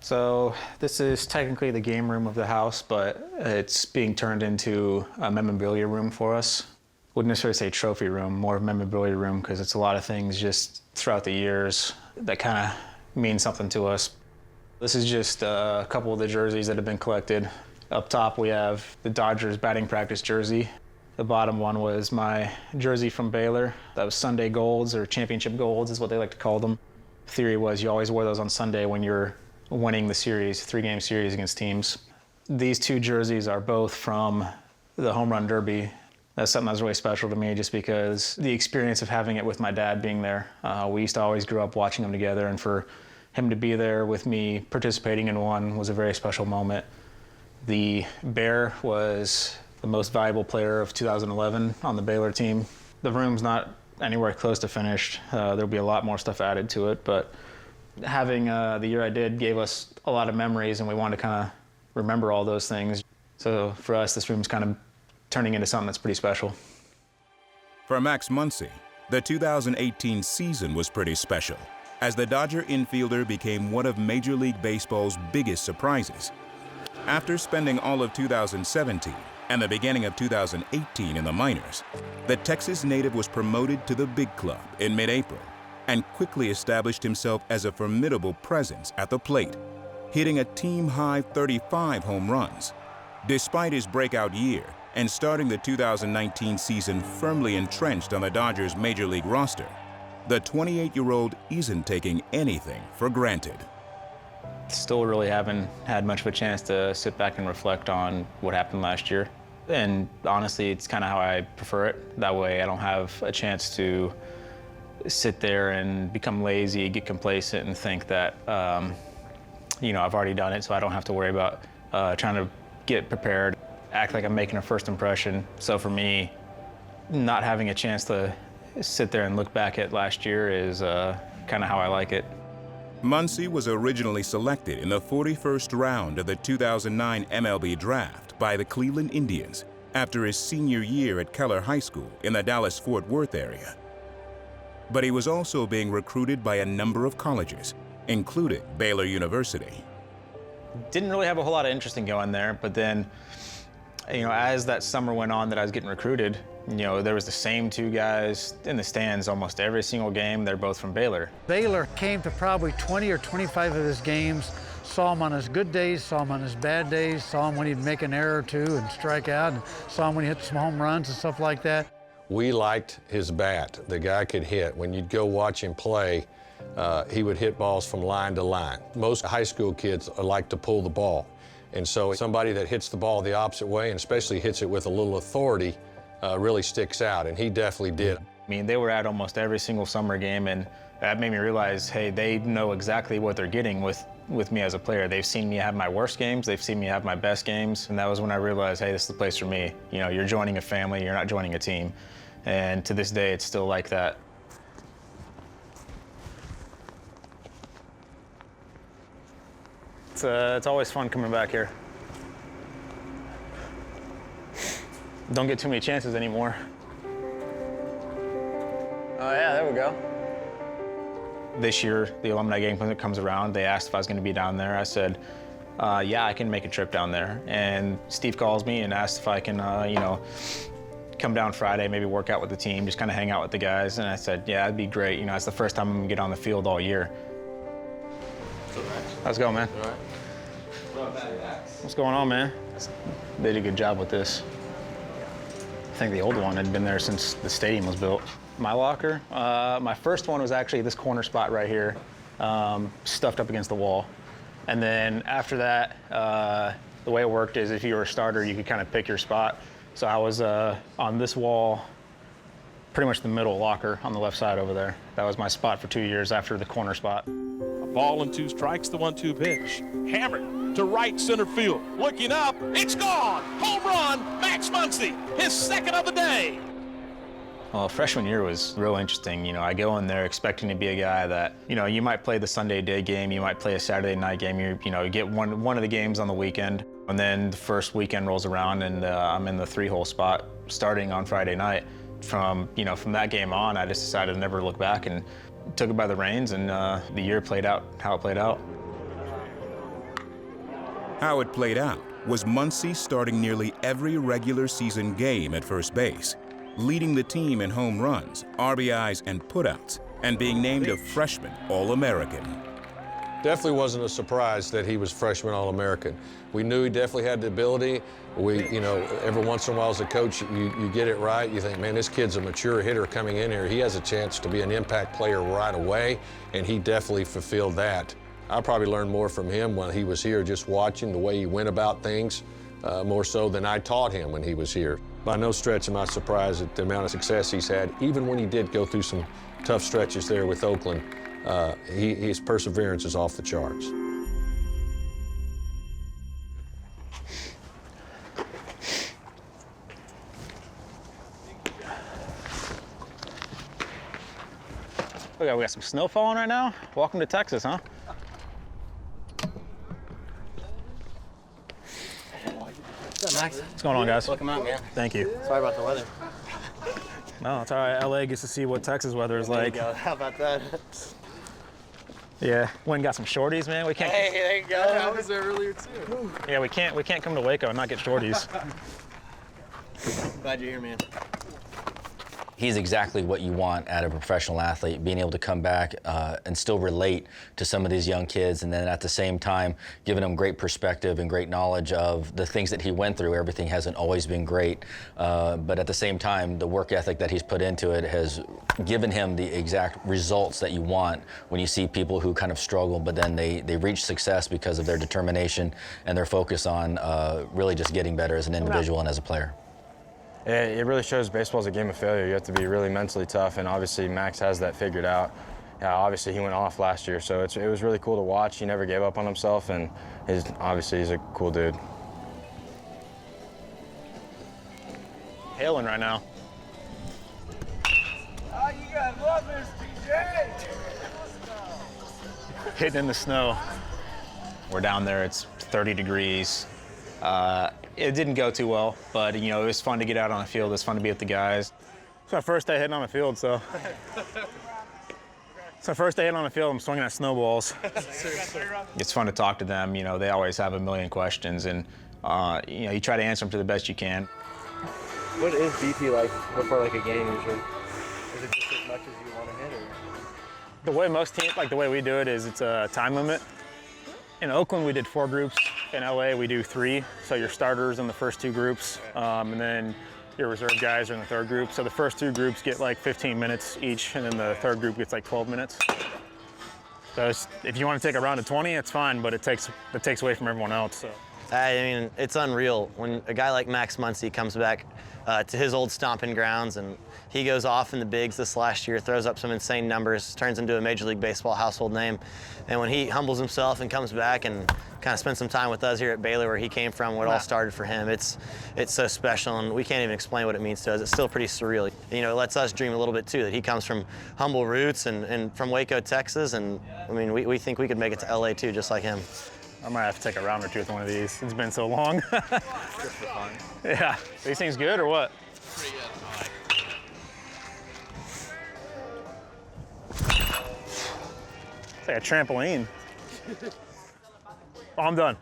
So this is technically the game room of the house, but it's being turned into a memorabilia room for us. Wouldn't necessarily say trophy room, more of a memorabilia room, because it's a lot of things just throughout the years that kind of mean something to us. This is just a couple of the jerseys that have been collected. Up top we have the Dodgers batting practice jersey. The bottom one was my jersey from Baylor. That was Sunday golds, or championship golds is what they like to call them. The theory was you always wore those on Sunday when you're winning the series, 3-game series against teams. These two jerseys are both from the home run derby. That's something that's really special to me just because the experience of having it with my dad being there. We used to always grow up watching them together, and for him to be there with me participating in one was a very special moment. The Bear was the most valuable player of 2011 on the Baylor team. The room's not anywhere close to finished. There'll be a lot more stuff added to it, but having the year I did gave us a lot of memories, and we wanted to kind of remember all those things. So for us, this room's kind of turning into something that's pretty special. For Max Muncy, the 2018 season was pretty special, as the Dodger infielder became one of Major League Baseball's biggest surprises. After spending all of 2017 and the beginning of 2018 in the minors, the Texas native was promoted to the big club in mid-April and quickly established himself as a formidable presence at the plate, hitting a team-high 35 home runs. Despite his breakout year and starting the 2019 season firmly entrenched on the Dodgers' Major League roster, the 28-year-old isn't taking anything for granted. Still really haven't had much of a chance to sit back and reflect on what happened last year. And honestly, it's kind of how I prefer it. That way I don't have a chance to sit there and become lazy, get complacent, and think that, I've already done it, so I don't have to worry about trying to get prepared, act like I'm making a first impression. So for me, not having a chance to sit there and look back at last year is kind of how I like it. Muncy was originally selected in the 41st round of the 2009 MLB draft by the Cleveland Indians after his senior year at Keller High School in the Dallas-Fort Worth area. But he was also being recruited by a number of colleges, including Baylor University. Didn't really have a whole lot of interest in going there, but then, as that summer went on that I was getting recruited, there was the same two guys in the stands almost every single game. They're both from Baylor. Baylor came to probably 20 or 25 of his games, saw him on his good days, saw him on his bad days, saw him when he'd make an error or two and strike out, and saw him when he hit some home runs and stuff like that. We liked his bat. The guy could hit. When you'd go watch him play, he would hit balls from line to line. Most high school kids like to pull the ball. And so somebody that hits the ball the opposite way, and especially hits it with a little authority, really sticks out, and he definitely did. They were at almost every single summer game, and that made me realize, hey, they know exactly what they're getting with me as a player. They've seen me have my worst games, they've seen me have my best games, and that was when I realized, hey, this is the place for me. You're joining a family, you're not joining a team. And to this day, it's still like that. It's always fun coming back here. Don't get too many chances anymore. Oh yeah, there we go. This year, the alumni game comes around. They asked if I was going to be down there. I said, yeah, I can make a trip down there. And Steve calls me and asks if I can, come down Friday, maybe work out with the team, just kind of hang out with the guys. And I said, yeah, that'd be great. It's the first time I'm going to get on the field all year. How's it going, man? All right. What's going on, man? They did a good job with this. I think the old one had been there since the stadium was built. My locker, my first one was actually this corner spot right here, stuffed up against the wall. And then after that, the way it worked is if you were a starter, you could kind of pick your spot. So I was on this wall, pretty much the middle locker on the left side over there. That was my spot for 2 years after the corner spot. Ball and 2 strikes, the 1-2 pitch. Hammered to right center field. Looking up, it's gone. Home run, Max Muncy, his second of the day. Well, freshman year was real interesting. I go in there expecting to be a guy that, you might play the Sunday day game, you might play a Saturday night game, you get one of the games on the weekend, and then the first weekend rolls around and I'm in the 3-hole spot starting on Friday night. From that game on, I just decided to never look back and took it by the reins, and the year played out how it played out. How it played out was Muncy starting nearly every regular season game at first base, leading the team in home runs, RBIs, and putouts, and being named a freshman All-American. Definitely wasn't a surprise that he was freshman All-American. We knew he definitely had the ability. Every once in a while as a coach, you get it right. You think, man, this kid's a mature hitter coming in here. He has a chance to be an impact player right away, and he definitely fulfilled that. I probably learned more from him when he was here, just watching the way he went about things, more so than I taught him when he was here. By no stretch am I surprised at the amount of success he's had, even when he did go through some tough stretches there with Oakland. His perseverance is off the charts. We got some snow falling right now. Welcome to Texas, huh? What's up, Max? What's going on, guys? Welcome out, man. Thank you. Sorry about the weather. No, it's all right. LA gets to see what Texas weather is like. There you go. How about that? Yeah, went and got some shorties, man. We can't. Hey, there you go. I was there earlier too. Yeah, we can't come to Waco and not get shorties. Glad you're here, man. He's exactly what you want out of a professional athlete, being able to come back and still relate to some of these young kids, and then at the same time giving them great perspective and great knowledge of the things that he went through. Everything hasn't always been great, but at the same time, the work ethic that he's put into it has given him the exact results that you want when you see people who kind of struggle, but then they reach success because of their determination and their focus on really just getting better as an individual and as a player. It really shows baseball is a game of failure. You have to be really mentally tough, and obviously Max has that figured out. Yeah, obviously he went off last year, so it was really cool to watch. He never gave up on himself, and obviously he's a cool dude. Hailing right now. Oh, you guys love this, DJ. Hitting in the snow. We're down there, it's 30 degrees. It didn't go too well, but it was fun to get out on the field. It was fun to be with the guys. It's my first day hitting on the field, so. It's my first day hitting on the field. I'm swinging at snowballs. It's fun to talk to them. They always have a million questions, and you try to answer them to the best you can. What is BP like before like a game usually? Is it just as much as you want to hit, or? The way most teams, like the way we do it, is it's a time limit. In Oakland, we did 4 groups. In LA, we do 3. So your starters in the first 2 groups, and then your reserve guys are in the 3rd group. So the first 2 groups get like 15 minutes each, and then the 3rd group gets like 12 minutes. So if you want to take a round of 20, it's fine, but it takes away from everyone else. So. I mean, it's unreal when a guy like Max Muncy comes back to his old stomping grounds, and he goes off in the bigs this last year, throws up some insane numbers, turns into a Major League Baseball household name. And when he humbles himself and comes back and kind of spends some time with us here at Baylor, where he came from, what all started for him, it's so special, and we can't even explain what it means to us. It's still pretty surreal. It lets us dream a little bit too, that he comes from humble roots and from Waco, Texas, and I mean, we think we could make it to LA too, just like him. I might have to take a round or 2 with one of these. It's been so long. Just for fun. Yeah. These things good or what? Pretty good. It's like a trampoline. Oh, I'm done.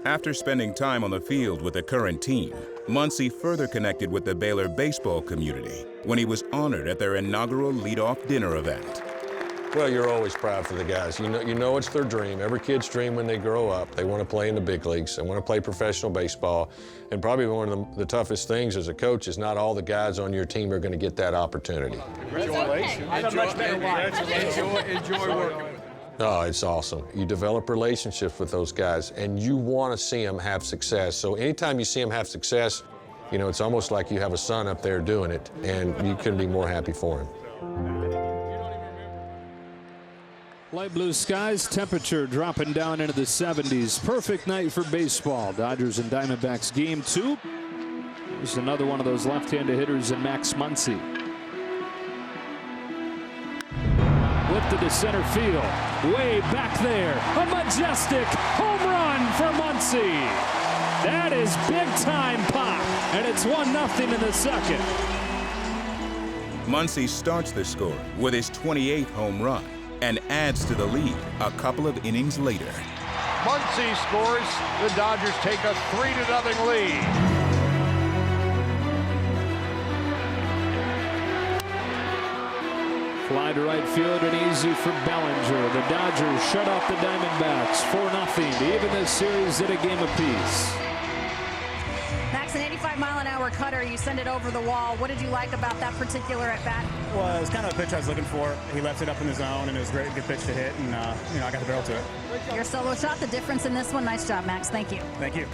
After spending time on the field with the current team, Muncy further connected with the Baylor baseball community when he was honored at their inaugural leadoff dinner event. Well, you're always proud for the guys. You know it's their dream. Every kid's dream when they grow up. They want to play in the big leagues. They want to play professional baseball. And probably one of the toughest things as a coach is not all the guys on your team are going to get that opportunity. Congratulations. Enjoy working with them. Oh, it's awesome. You develop relationships with those guys, and you want to see them have success. So anytime you see them have success, it's almost like you have a son up there doing it, and you couldn't be more happy for him. Light blue skies, temperature dropping down into the 70s. Perfect night for baseball. Dodgers and Diamondbacks game 2. There's another one of those left-handed hitters in Max Muncy. Lifted to center field. Way back there. A majestic home run for Muncy. That is big-time pop, and it's 1-0 in the second. Muncy starts the score with his 28th home run and adds to the lead a couple of innings later. Muncy scores. The Dodgers take a 3-0 lead. Fly to right field and easy for Bellinger. The Dodgers shut out the Diamondbacks 4-0 to even this series at a game apiece. Max, an 85-mile-an-hour cutter. You send it over the wall. What did you like about that particular at-bat? Well, it was kind of a pitch I was looking for. He left it up in the zone, and it was a great, good pitch to hit, and I got the barrel to it. Your solo shot, the difference in this one. Nice job, Max. Thank you. Thank you.